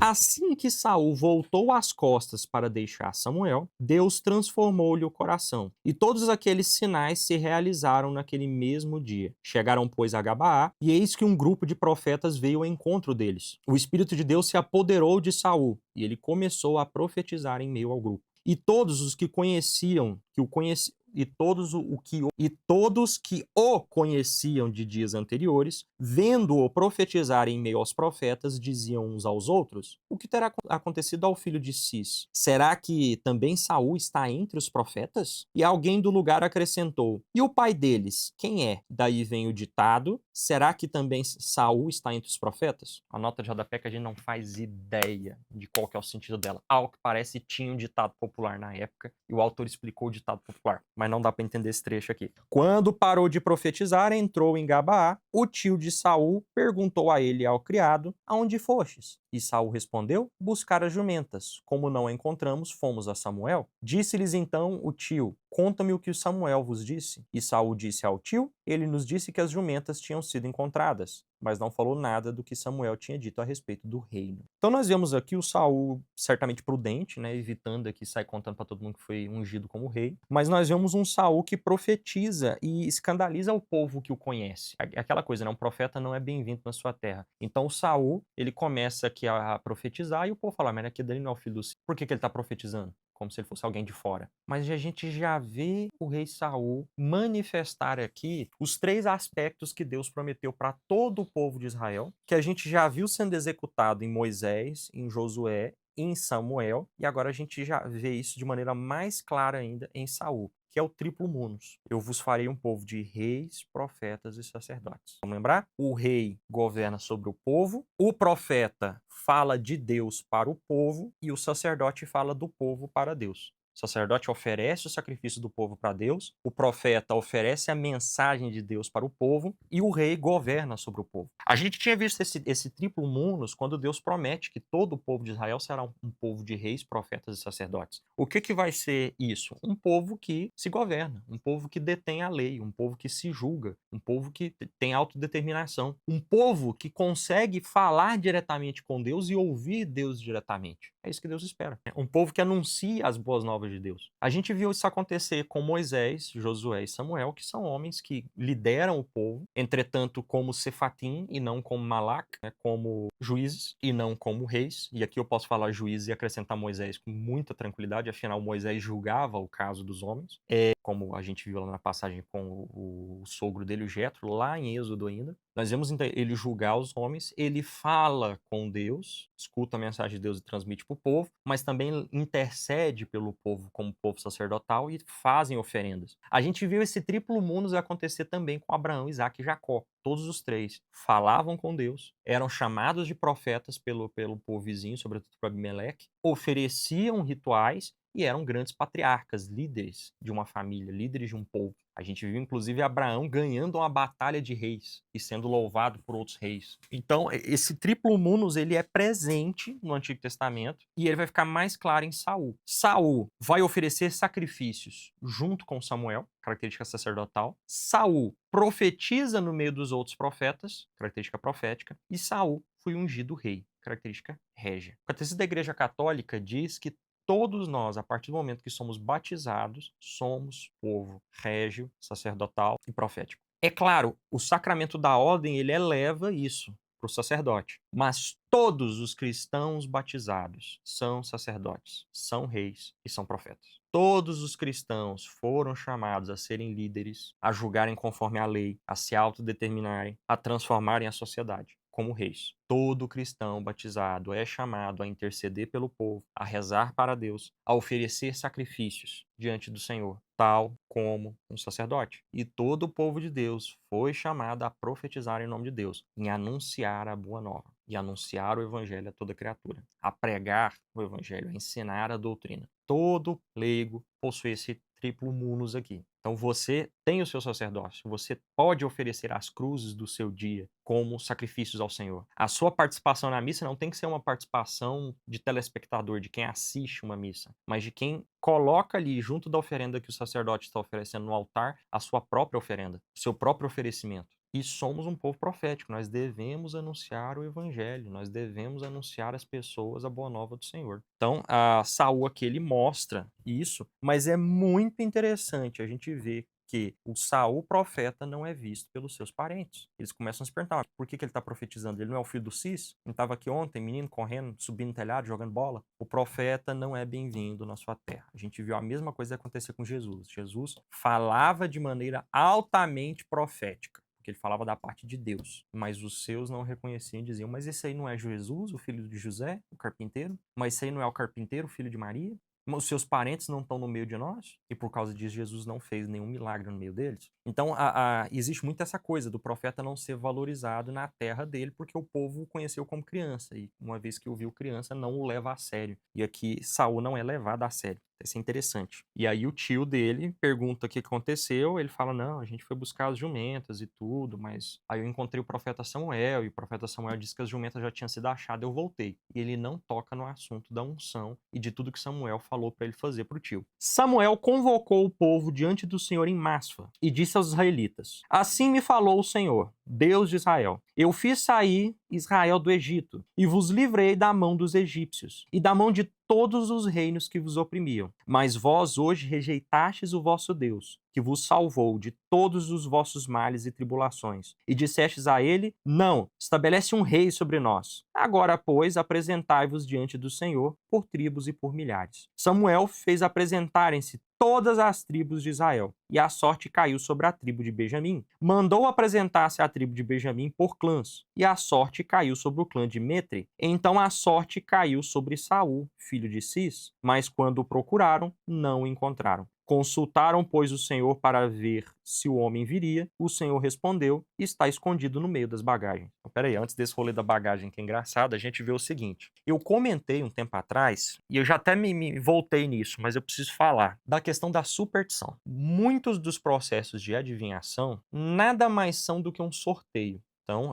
Assim que Saul voltou as costas para deixar Samuel, Deus transformou-lhe o coração. E todos aqueles sinais se realizaram naquele mesmo dia. Chegaram, pois, a Gabaá, e eis que um grupo de profetas veio ao encontro deles. O Espírito de Deus se apoderou de Saul, e ele começou a profetizar em meio ao grupo. E todos os que conheciam, que o conheciam, todos que o conheciam de dias anteriores, vendo-o profetizar em meio aos profetas, diziam uns aos outros: o que terá acontecido ao filho de Cis? Será que também Saul está entre os profetas? E alguém do lugar acrescentou: e o pai deles, quem é? Daí vem o ditado: será que também Saul está entre os profetas? A nota de rodapé que a gente não faz ideia de qual que é o sentido dela. Ao que parece, tinha um ditado popular na época e o autor explicou o ditado popular, mas não dá para entender esse trecho aqui. Quando parou de profetizar, entrou em Gabaá. O tio de Saul perguntou a ele e ao criado: aonde fostes? E Saul respondeu: buscar as jumentas. Como não a encontramos, fomos a Samuel. Disse-lhes então o tio: conta-me o que Samuel vos disse. E Saul disse ao tio: ele nos disse que as jumentas tinham sido encontradas, mas não falou nada do que Samuel tinha dito a respeito do reino. Então nós vemos aqui o Saul certamente prudente, né, evitando aqui sair contando para todo mundo que foi ungido como rei, mas nós vemos um Saul que profetiza e escandaliza o povo que o conhece. Aquela coisa, né, um profeta não é bem-vindo na sua terra. Então o Saul, ele começa aqui a profetizar e o povo fala: mas aqui dele não é o filho do Cis. Por que ele está profetizando? Como se ele fosse alguém de fora. Mas a gente já vê o rei Saul manifestar aqui os 3 aspectos que Deus prometeu para todo o povo de Israel, que a gente já viu sendo executado em Moisés, em Josué, em Samuel, e agora a gente já vê isso de maneira mais clara ainda em Saul, que é o triplo munus. Eu vos farei um povo de reis, profetas e sacerdotes. Vamos lembrar? O rei governa sobre o povo, o profeta fala de Deus para o povo e o sacerdote fala do povo para Deus. O sacerdote oferece o sacrifício do povo para Deus, o profeta oferece a mensagem de Deus para o povo e o rei governa sobre o povo. A gente tinha visto esse triplo munus quando Deus promete que todo o povo de Israel será um povo de reis, profetas e sacerdotes. O que vai ser isso? Um povo que se governa, um povo que detém a lei, um povo que se julga, um povo que tem autodeterminação, um povo que consegue falar diretamente com Deus e ouvir Deus diretamente. É isso que Deus espera. Um povo que anuncia as boas novas de Deus. A gente viu isso acontecer com Moisés, Josué e Samuel, que são homens que lideram o povo, entretanto como Sefatim e não como Malak, né, como juízes e não como reis. E aqui eu posso falar juízes e acrescentar Moisés com muita tranquilidade, afinal Moisés julgava o caso dos homens, como a gente viu lá na passagem com o sogro dele, o Jetro, lá em Êxodo ainda. Nós vemos então ele julgar os homens, ele fala com Deus, escuta a mensagem de Deus e transmite para o povo, mas também intercede pelo povo como povo sacerdotal e fazem oferendas. A gente viu esse triplo munus acontecer também com Abraão, Isaque e Jacó. Todos os 3 falavam com Deus, eram chamados de profetas pelo povo vizinho, sobretudo por Abimeleque, ofereciam rituais e eram grandes patriarcas, líderes de uma família, líderes de um povo. A gente viu, inclusive, Abraão ganhando uma batalha de reis e sendo louvado por outros reis. Então, esse triplo munus, ele é presente no Antigo Testamento e ele vai ficar mais claro em Saul. Saul vai oferecer sacrifícios junto com Samuel, característica sacerdotal. Saul profetiza no meio dos outros profetas, característica profética. E Saul foi ungido rei, característica régia. O Catecismo da Igreja Católica diz que todos nós, a partir do momento que somos batizados, somos povo régio, sacerdotal e profético. É claro, o sacramento da ordem, ele eleva isso para o sacerdote. Mas todos os cristãos batizados são sacerdotes, são reis e são profetas. Todos os cristãos foram chamados a serem líderes, a julgarem conforme a lei, a se autodeterminarem, a transformarem a sociedade como reis. Todo cristão batizado é chamado a interceder pelo povo, a rezar para Deus, a oferecer sacrifícios diante do Senhor, tal como um sacerdote. E todo o povo de Deus foi chamado a profetizar em nome de Deus, em anunciar a boa nova e anunciar o evangelho a toda criatura, a pregar o evangelho, a ensinar a doutrina. Todo leigo possui esse triplo munus aqui. Então você tem o seu sacerdócio, você pode oferecer as cruzes do seu dia como sacrifícios ao Senhor. A sua participação na missa não tem que ser uma participação de telespectador, de quem assiste uma missa, mas de quem coloca ali, junto da oferenda que o sacerdote está oferecendo no altar, a sua própria oferenda, o seu próprio oferecimento. E somos um povo profético, nós devemos anunciar o evangelho, nós devemos anunciar às pessoas a boa nova do Senhor. Então, a Saul aqui ele mostra isso, mas é muito interessante a gente ver que o Saul profeta não é visto pelos seus parentes. Eles começam a se perguntar, por que ele está profetizando? Ele não é o filho do Cis? Não estava aqui ontem, menino correndo, subindo no telhado, jogando bola? O profeta não é bem-vindo na sua terra. A gente viu a mesma coisa acontecer com Jesus. Jesus falava de maneira altamente profética, porque ele falava da parte de Deus, mas os seus não reconheciam e diziam, mas esse aí não é Jesus, o filho de José, o carpinteiro? Mas esse aí não é o carpinteiro, o filho de Maria? Os seus parentes não estão no meio de nós? E por causa disso, Jesus não fez nenhum milagre no meio deles? Então, existe muito essa coisa do profeta não ser valorizado na terra dele, porque o povo o conheceu como criança, e uma vez que o viu criança, não o leva a sério. E aqui, Saul não é levado a sério. Isso é interessante. E aí o tio dele pergunta o que aconteceu, ele fala, não, a gente foi buscar as jumentas e tudo, mas aí eu encontrei o profeta Samuel, e o profeta Samuel disse que as jumentas já tinham sido achadas, eu voltei. E ele não toca no assunto da unção e de tudo que Samuel falou para ele fazer para o tio. Samuel convocou o povo diante do Senhor em Masfa e disse aos israelitas, assim me falou o Senhor, Deus de Israel, eu fiz sair Israel do Egito e vos livrei da mão dos egípcios e da mão de todos os reinos que vos oprimiam. Mas vós hoje rejeitastes o vosso Deus, que vos salvou de todos os vossos males e tribulações. E dissestes a ele, não, estabelece um rei sobre nós. Agora, pois, apresentai-vos diante do Senhor por tribos e por milhares. Samuel fez apresentarem-se todas as tribos de Israel, e a sorte caiu sobre a tribo de Benjamim. Mandou apresentar-se a tribo de Benjamim por clãs, e a sorte caiu sobre o clã de Metre. Então a sorte caiu sobre Saul, filho de Cis, mas quando o procuraram, não o encontraram. Consultaram, pois, o Senhor para ver se o homem viria. O Senhor respondeu, está escondido no meio das bagagens. Então, peraí, antes desse rolê da bagagem, que é engraçado, a gente vê o seguinte. Eu comentei um tempo atrás, e eu já até me voltei nisso, mas eu preciso falar da questão da superstição. Muitos dos processos de adivinhação nada mais são do que um sorteio. Então,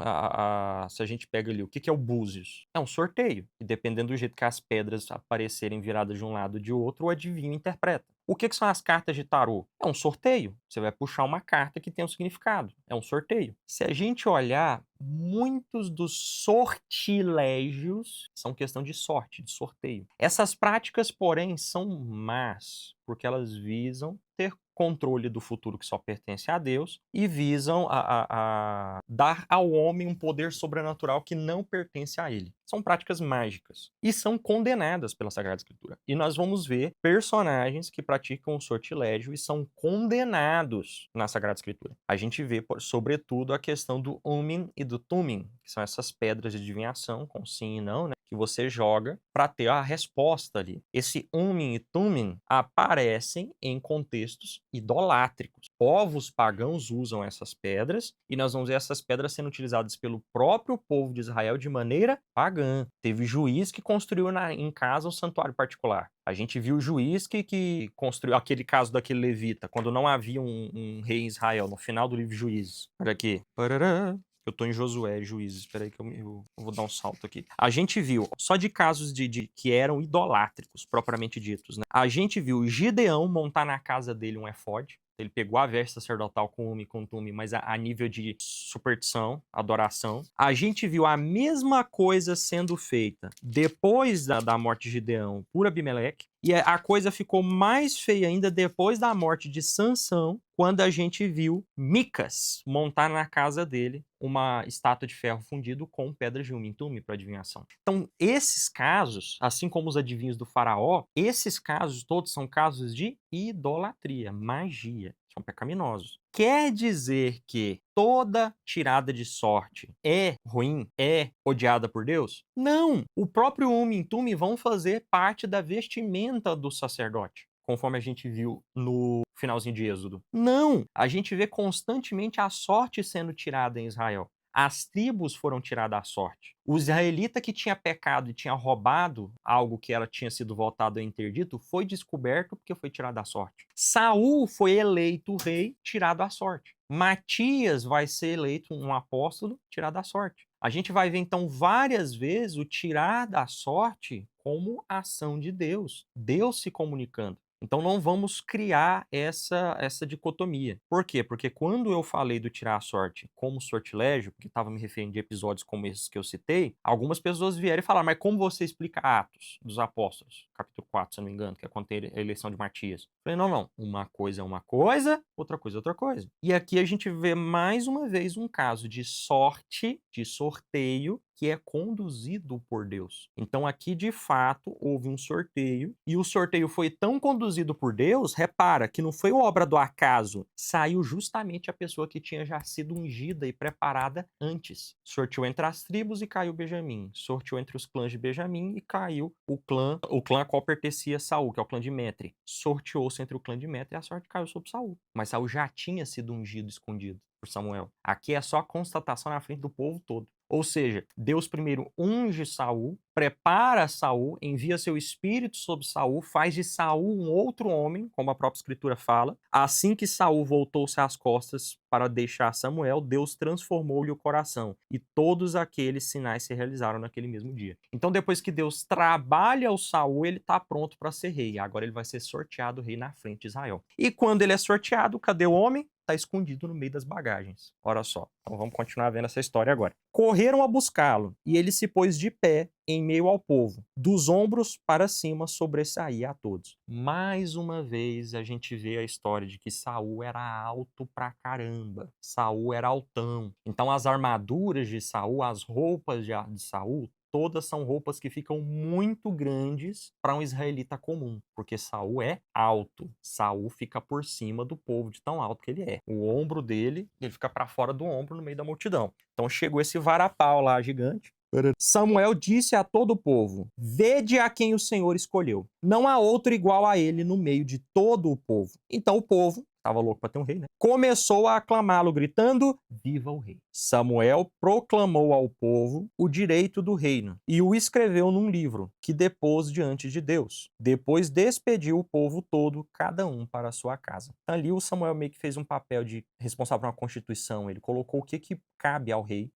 se a gente pega ali, o que é o búzios? É um sorteio. E dependendo do jeito que as pedras aparecerem viradas de um lado ou de outro, o adivinho interpreta. O que são as cartas de tarô? É um sorteio. Você vai puxar uma carta que tem um significado. É um sorteio. Se a gente olhar, muitos dos sortilégios são questão de sorte, de sorteio. Essas práticas, porém, são más, porque elas visam ter controle do futuro que só pertence a Deus e visam a dar ao homem um poder sobrenatural que não pertence a ele. São práticas mágicas e são condenadas pela Sagrada Escritura. E nós vamos ver personagens que praticam o sortilégio e são condenados na Sagrada Escritura. A gente vê, sobretudo, a questão do Urim e do Tumim, que são essas pedras de adivinhação, com sim e não, né? Que você joga para ter a resposta ali. Esse Urim e Tumim aparecem em contextos idolátricos. Povos pagãos usam essas pedras e nós vamos ver essas pedras sendo utilizadas pelo próprio povo de Israel de maneira pagã. Teve juiz que construiu em casa um santuário particular. A gente viu o juiz que construiu aquele caso daquele levita, quando não havia um rei em Israel, no final do livro de Juízes. Olha aqui. Parará. Eu tô em Josué, Juízes. Espera aí que eu vou dar um salto aqui. A gente viu, só de casos de que eram idolátricos, propriamente ditos, né? A gente viu Gideão montar na casa dele um efode. Ele pegou a veste sacerdotal com Urim e com Tumim, mas a nível de superstição, adoração. A gente viu a mesma coisa sendo feita depois da morte de Gideão por Abimeleque. E a coisa ficou mais feia ainda depois da morte de Sansão, quando a gente viu Micas montar na casa dele uma estátua de ferro fundido com pedras de Urim e Tumim para adivinhação. Então, esses casos, assim como os adivinhos do faraó, esses casos todos são casos de idolatria, magia. São pecaminosos. Quer dizer que toda tirada de sorte é ruim, é odiada por Deus? Não! O próprio Urim e Tumim vão fazer parte da vestimenta do sacerdote, conforme a gente viu no finalzinho de Êxodo. Não! A gente vê constantemente a sorte sendo tirada em Israel. As tribos foram tiradas à sorte. O israelita que tinha pecado e tinha roubado algo que ela tinha sido voltado a interdito foi descoberto porque foi tirado à sorte. Saul foi eleito rei, tirado à sorte. Matias vai ser eleito um apóstolo, tirado à sorte. A gente vai ver então várias vezes o tirar da sorte como ação de Deus, Deus se comunicando. Então não vamos criar essa dicotomia. Por quê? Porque quando eu falei do tirar a sorte como sortilégio, porque estava me referindo de episódios como esses que eu citei, algumas pessoas vieram e falaram: "Mas como você explica Atos dos Apóstolos?", capítulo 4, se eu não me engano, que é quando tem a eleição de Matias. Eu falei: "Não, não, uma coisa é uma coisa, outra coisa é outra coisa". E aqui a gente vê mais uma vez um caso de sorte, de sorteio, que é conduzido por Deus. Então aqui, de fato, houve um sorteio, e o sorteio foi tão conduzido por Deus, repara, que não foi obra do acaso, saiu justamente a pessoa que tinha já sido ungida e preparada antes. Sorteou entre as tribos e caiu Benjamim. Sorteou entre os clãs de Benjamim e caiu o clã a qual pertencia Saul, que é o clã de Metre. Sorteou-se entre o clã de Metre e a sorte caiu sobre Saul. Mas Saul já tinha sido ungido e escondido por Samuel. Aqui é só a constatação na frente do povo todo. Ou seja, Deus primeiro unge Saul, prepara Saul, envia seu espírito sobre Saul, faz de Saul um outro homem, como a própria escritura fala. Assim que Saul voltou-se às costas para deixar Samuel, Deus transformou-lhe o coração, e todos aqueles sinais se realizaram naquele mesmo dia. Então, depois que Deus trabalha o Saul, ele está pronto para ser rei. Agora ele vai ser sorteado rei na frente de Israel. E quando ele é sorteado, cadê o homem? Está escondido no meio das bagagens. Olha só. Então vamos continuar vendo essa história agora. Correram a buscá-lo, e ele se pôs de pé em meio ao povo. Dos ombros para cima sobressaía a todos. Mais uma vez a gente vê a história de que Saul era alto pra caramba. Saul era altão. Então as armaduras de Saul, as roupas de Saul, todas são roupas que ficam muito grandes para um israelita comum, porque Saul é alto. Saul fica por cima do povo de tão alto que ele é. O ombro dele, ele fica para fora do ombro no meio da multidão. Então chegou esse varapau lá gigante. Samuel disse a todo o povo: "Vede a quem o Senhor escolheu. Não há outro igual a ele no meio de todo o povo." Então o povo, estava louco para ter um rei, né? Começou a aclamá-lo, gritando: "Viva o rei!" Samuel proclamou ao povo o direito do reino e o escreveu num livro que depôs diante de Deus. Depois despediu o povo todo, cada um para a sua casa. Ali o Samuel meio que fez um papel de responsável por uma constituição. Ele colocou o que cabe ao rei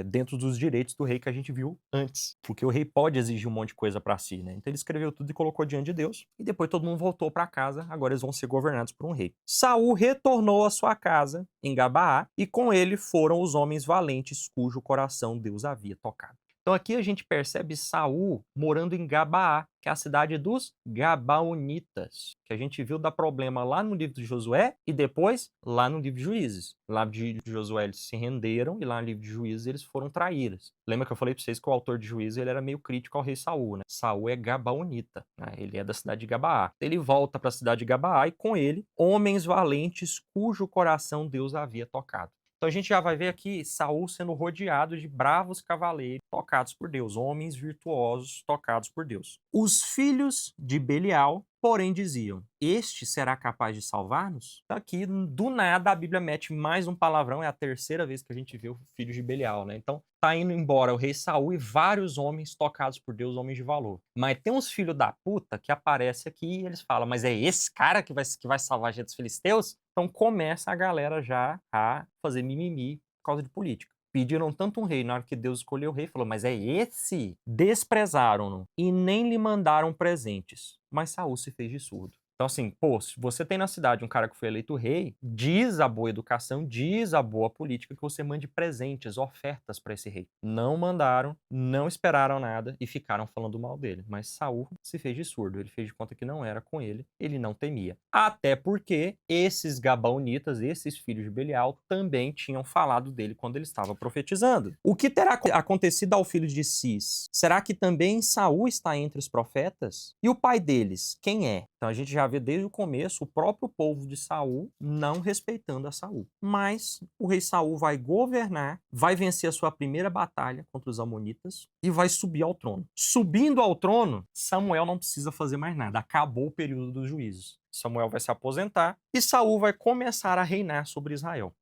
dentro dos direitos do rei que a gente viu antes. Porque o rei pode exigir um monte de coisa para si, né? Então ele escreveu tudo e colocou diante de Deus. E depois todo mundo voltou para casa. Agora eles vão ser governados por um rei. Saul retornou à sua casa em Gabaá, e com ele foram os homens valentes cujo coração Deus havia tocado. Então aqui a gente percebe Saul morando em Gabaá, que é a cidade dos Gabaonitas, que a gente viu dar problema lá no livro de Josué e depois lá no livro de Juízes. Lá de Josué eles se renderam e lá no livro de Juízes eles foram traíras. Lembra que eu falei para vocês que o autor de Juízes ele era meio crítico ao rei Saul, né? Saul é Gabaonita, né? Ele é da cidade de Gabaá. Ele volta para a cidade de Gabaá e com ele homens valentes cujo coração Deus havia tocado. Então a gente já vai ver aqui Saul sendo rodeado de bravos cavaleiros tocados por Deus, homens virtuosos tocados por Deus. Os filhos de Belial, porém, diziam: "Este será capaz de salvar-nos?" Aqui, do nada, a Bíblia mete mais um palavrão, é a terceira vez que a gente vê o filho de Belial, né? Então, tá indo embora o rei Saul e vários homens tocados por Deus, homens de valor. Mas tem uns filhos da puta que aparecem aqui e eles falam: "Mas é esse cara que vai salvar a gente dos filisteus?" Então começa a galera já a fazer mimimi por causa de política. Pediram tanto um rei, na hora que Deus escolheu o rei, falou: "Mas é esse?" Desprezaram-no e nem lhe mandaram presentes. Mas Saul se fez de surdo. Então, assim, pô, se você tem na cidade um cara que foi eleito rei, diz a boa educação, diz a boa política que você mande presentes, ofertas para esse rei. Não mandaram, não esperaram nada e ficaram falando mal dele. Mas Saul se fez de surdo, ele fez de conta que não era com ele, ele não temia. Até porque esses Gabaonitas, esses filhos de Belial, também tinham falado dele quando ele estava profetizando. O que terá acontecido ao filho de Cis? Será que também Saul está entre os profetas? E o pai deles, quem é? Então a gente já vê desde o começo o próprio povo de Saul não respeitando a Saul. Mas o rei Saul vai governar, vai vencer a sua primeira batalha contra os amonitas e vai subir ao trono. Subindo ao trono, Samuel não precisa fazer mais nada. Acabou o período dos juízes. Samuel vai se aposentar e Saul vai começar a reinar sobre Israel.